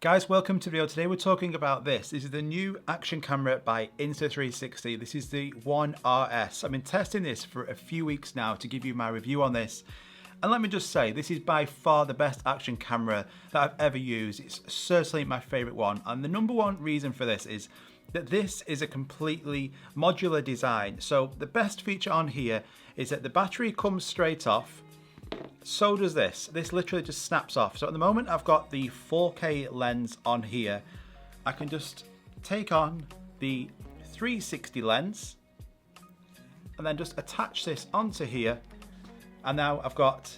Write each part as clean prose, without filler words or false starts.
Guys, welcome to the video. Today we're talking about this. This is the new action camera by Insta360. This is the One RS. I've been testing this for a few weeks now to give you my review on this. And let me just say, this is by far the best action camera that I've ever used. It's certainly my favorite one. And the number one reason for this is that this is a completely modular design. So the best feature on here is that the battery comes straight off. So does this. This literally just snaps off. So at the moment I've got the 4K lens on here. I can just take on the 360 lens and then just attach this onto here, and now I've got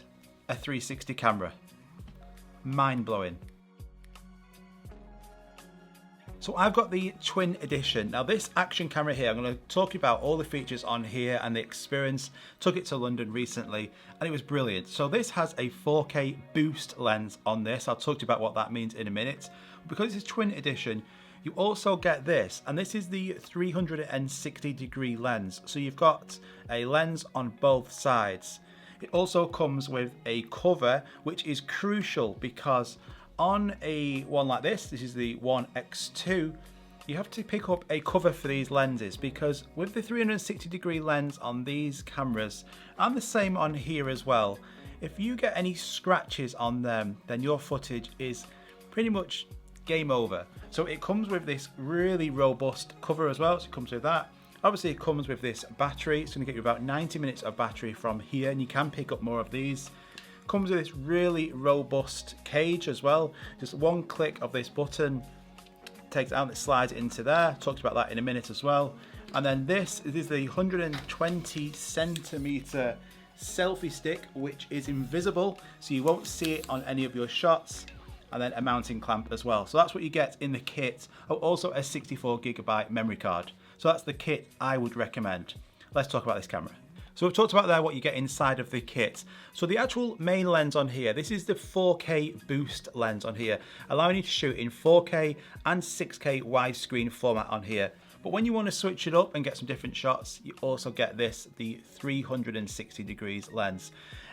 a 360 camera. Mind-blowing. So I've got the Twin Edition. Now this action camera here, I'm going to talk about all the features on here and the experience. Took it to London recently and it was brilliant. So this has a 4K boost lens on this. I'll talk to you about what that means in a minute. Because it's Twin Edition, you also get this, and this is the 360 degree lens. So you've got a lens on both sides. It also comes with a cover, which is crucial because on a one like this is the One X2, you have to pick up a cover for these lenses because with the 360 degree lens on these cameras, and the same on here as well, if you get any scratches on them, then your footage is pretty much game over. So it comes with this really robust cover as well, so it comes with that. Obviously it comes with this battery. It's going to get you about 90 minutes of battery from here, and you can pick up more of these. Comes with this really robust cage as well. Just one click of this button takes it out and it slides into there. Talked about that in a minute as well. And then this is the 120 centimeter selfie stick, which is invisible, so you won't see it on any of your shots. And then a mounting clamp as well. So that's what you get in the kit. Oh, also a 64GB memory card. So that's the kit I would recommend. Let's talk about this camera. So we've talked about there what you get inside of the kit. So the actual main lens on here, this is the 4K boost lens on here, allowing you to shoot in 4K and 6K widescreen format on here. But when you want to switch it up and get some different shots, you also get this, the 360 degrees lens.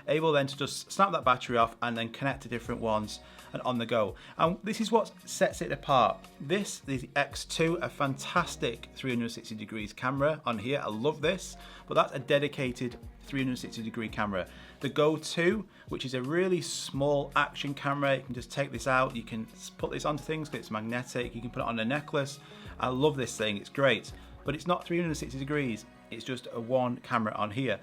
Able then to just snap that battery off and then connect to different ones and on the go. And this is what sets it apart. This is the X2, a fantastic 360 degrees camera on here. I love this, but that's a dedicated 360 degree camera. The Go 2, which is a really small action camera, you can just take this out, you can put this onto things because it's magnetic, you can put it on a necklace. I love this thing, it's great, but it's not 360 degrees, it's just a one camera on here.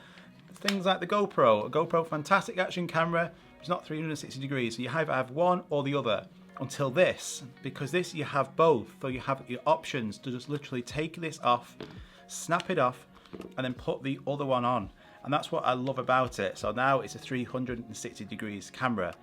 Things like the GoPro, a GoPro fantastic action camera, it's not 360 degrees, so you either have one or the other. Until this, because this you have both, so you have your options to just literally take this off, snap it off, and then put the other one on. And that's what I love about it. So now it's a 360 degrees camera.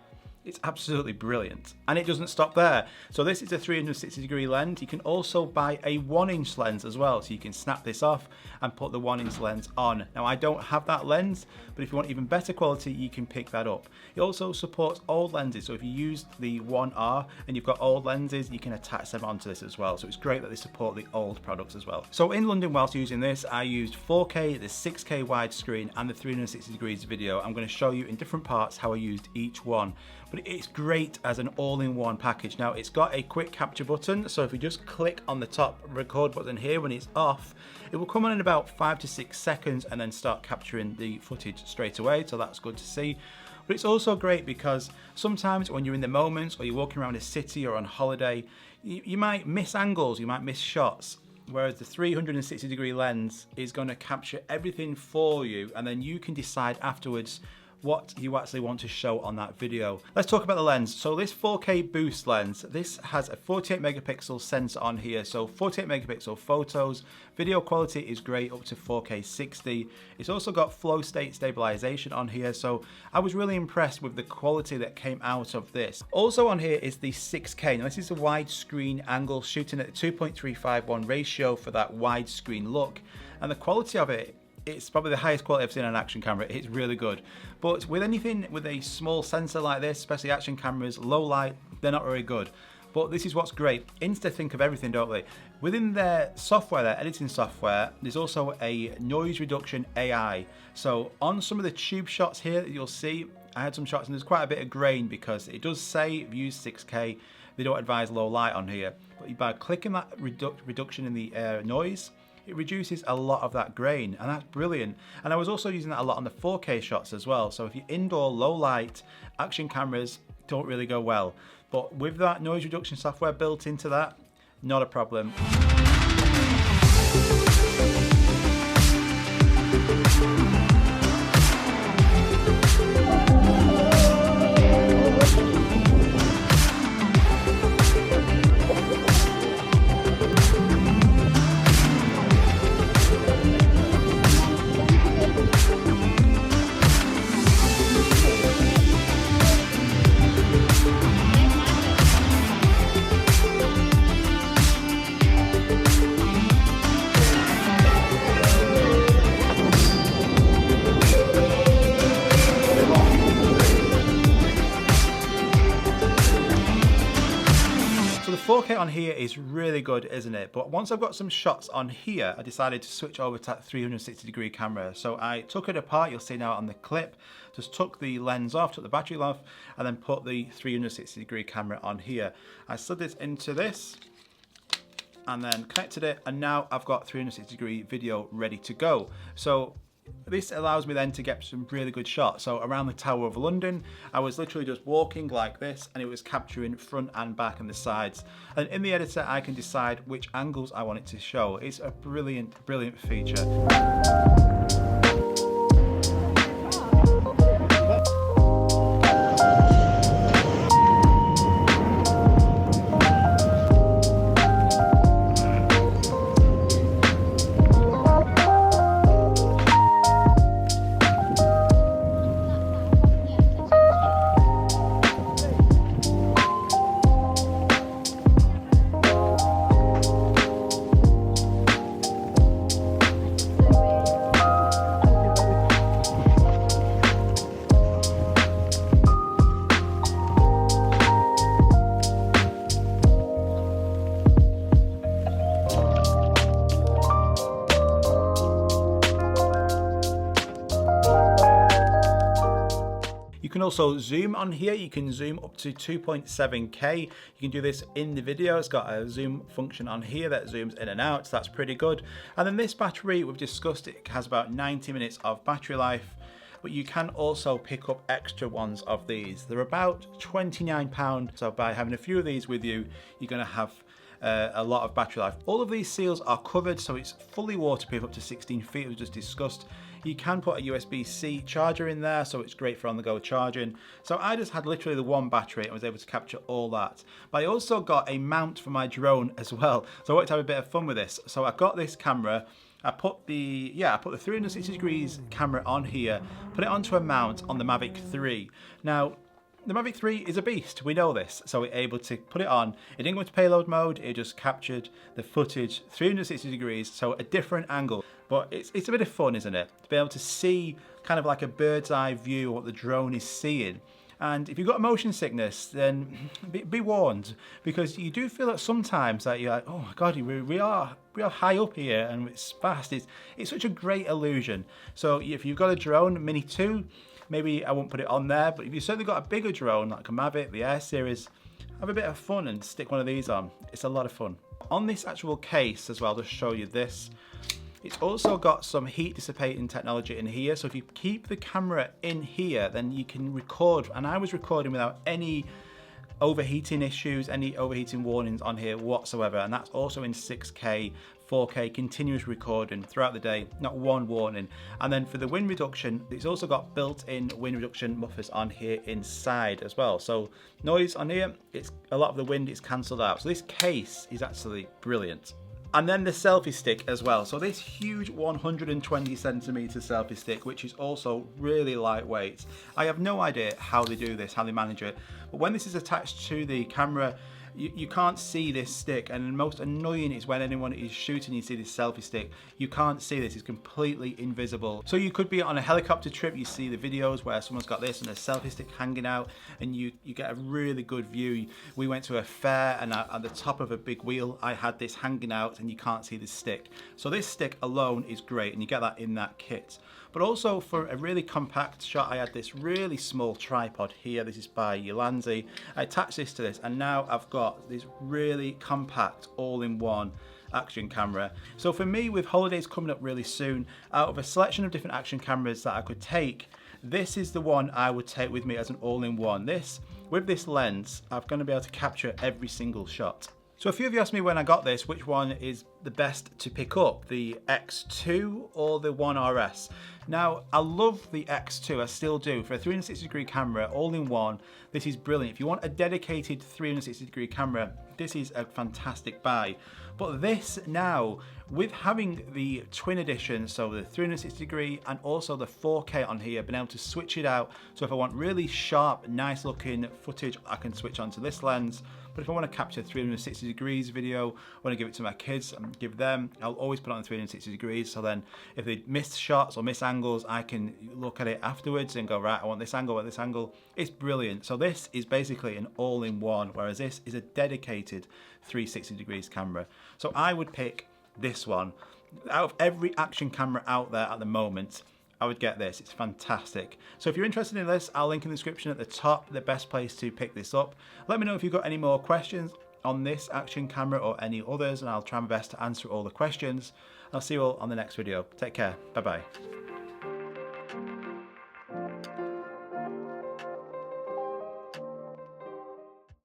It's absolutely brilliant. And it doesn't stop there. So this is a 360 degree lens. You can also buy a 1-inch lens as well. So you can snap this off and put the 1-inch lens on. Now I don't have that lens, but if you want even better quality, you can pick that up. It also supports old lenses. So if you use the 1R and you've got old lenses, you can attach them onto this as well. So it's great that they support the old products as well. So in London, whilst using this, I used 4K, the 6K widescreen and the 360 degrees video. I'm going to show you in different parts how I used each one. But it's great as an all-in-one package. Now it's got a quick capture button, so if you just click on the top record button here when it's off, it will come on in about 5 to 6 seconds and then start capturing the footage straight away, so that's good to see. But it's also great because sometimes when you're in the moment or you're walking around a city or on holiday, you might miss angles, you might miss shots. Whereas the 360 degree lens is going to capture everything for you, and then you can decide afterwards what you actually want to show on that video. Let's talk about the lens. So this 4K boost lens, this has a 48 megapixel sensor on here. So 48 megapixel photos, video quality is great up to 4K 60. It's also got flow state stabilization on here. So I was really impressed with the quality that came out of this. Also on here is the 6K. Now this is a widescreen angle, shooting at a 2.351 ratio for that widescreen look. And the quality of it, it's probably the highest quality I've seen on an action camera. It's really good. But with anything with a small sensor like this, especially action cameras, low light, they're not very good. But this is what's great. Insta think of everything, don't they? Within their software, their editing software, there's also a noise reduction AI. So on some of the tube shots here that you'll see, I had some shots and there's quite a bit of grain because it does say use 6K they don't advise low light on here. But by clicking that reduction in the noise, it reduces a lot of that grain, and that's brilliant. And I was also using that a lot on the 4K shots as well. So if you're indoor, low light, action cameras don't really go well. But with that noise reduction software built into that, not a problem. So the 4K on here is really good, isn't it? But once I've got some shots on here, I decided to switch over to that 360-degree camera. So I took it apart, you'll see now on the clip, just took the lens off, took the battery off, and then put the 360-degree camera on here. I slid this into this, and then connected it, and now I've got 360-degree video ready to go. So this allows me then to get some really good shots. So around the Tower of London, I was literally just walking like this, and it was capturing front and back and the sides. And in the editor, I can decide which angles I want it to show. It's a brilliant, brilliant feature. You can also zoom on here. You can zoom up to 2.7K. You can do this in the video. It's got a zoom function on here that zooms in and out, so that's pretty good. And then this battery, we've discussed, it has about 90 minutes of battery life, but you can also pick up extra ones of these. They're about £29, so by having a few of these with you, you're gonna have a lot of battery life. All of these seals are covered, so it's fully waterproof up to 16 feet, as we just discussed. You can put a USB-C charger in there, so it's great for on-the-go charging. So I just had literally the one battery and was able to capture all that. But I also got a mount for my drone as well, so I wanted to have a bit of fun with this. So I got this camera, I put the 360 degrees camera on here, put it onto a mount on the Mavic 3. Now, the Mavic 3 is a beast, we know this, so we're able to put it on. It didn't go into payload mode, it just captured the footage 360 degrees, so a different angle. But it's a bit of fun, isn't it? To be able to see kind of like a bird's eye view of what the drone is seeing. And if you've got motion sickness, then be warned, because you do feel that sometimes that you're like, oh my God, we are high up here and it's fast. It's such a great illusion. So if you've got a drone, Mini 2, maybe I won't put it on there, but if you've certainly got a bigger drone like a Mavic, the Air Series, have a bit of fun and stick one of these on. It's a lot of fun. On this actual case as well, just show you this. It's also got some heat dissipating technology in here, so if you keep the camera in here, then you can record, and I was recording without any overheating issues, any overheating warnings on here whatsoever, and that's also in 6K, 4K, continuous recording throughout the day, not one warning. And then for the wind reduction, it's also got built-in wind reduction mufflers on here inside as well. So noise on here, it's a lot of the wind is cancelled out. So this case is actually brilliant. And then the selfie stick as well. So this huge 120 centimeter selfie stick, which is also really lightweight. I have no idea how they do this, how they manage it. But when this is attached to the camera, you can't see this stick, and the most annoying is when anyone is shooting, you see this selfie stick. You can't see this, it's completely invisible. So you could be on a helicopter trip, you see the videos where someone's got this and a selfie stick hanging out, and you get a really good view. We went to a fair, and at the top of a big wheel, I had this hanging out, and you can't see this stick. So this stick alone is great, and you get that in that kit. But also for a really compact shot, I had this really small tripod here. This is by Ulanzi. I attached this to this, and now I've got this really compact all-in-one action camera. So for me, with holidays coming up really soon, out of a selection of different action cameras that I could take, this is the one I would take with me as an all-in-one. With this lens, I'm going to be able to capture every single shot. So a few of you asked me when I got this, which one is the best to pick up, the X2 or the One RS? Now, I love the X2, I still do. For a 360-degree camera, all-in-one, this is brilliant. If you want a dedicated 360-degree camera, this is a fantastic buy. But this now, with having the twin edition, so the 360-degree and also the 4K on here, being able to switch it out. So if I want really sharp, nice looking footage, I can switch onto this lens. But if I want to capture 360 degrees video, I want to give it to my kids and give them, I'll always put it on 360 degrees. So then if they miss shots or miss angles, I can look at it afterwards and go, right, I want this angle, I want this angle. It's brilliant. So this is basically an all-in-one, whereas this is a dedicated 360 degrees camera. So I would pick this one. Out of every action camera out there at the moment, I would get this. It's fantastic. So if you're interested in this, I'll link in the description at the top, the best place to pick this up. Let me know if you've got any more questions on this action camera or any others, and I'll try my best to answer all the questions. I'll see you all on the next video. Take care. Bye bye.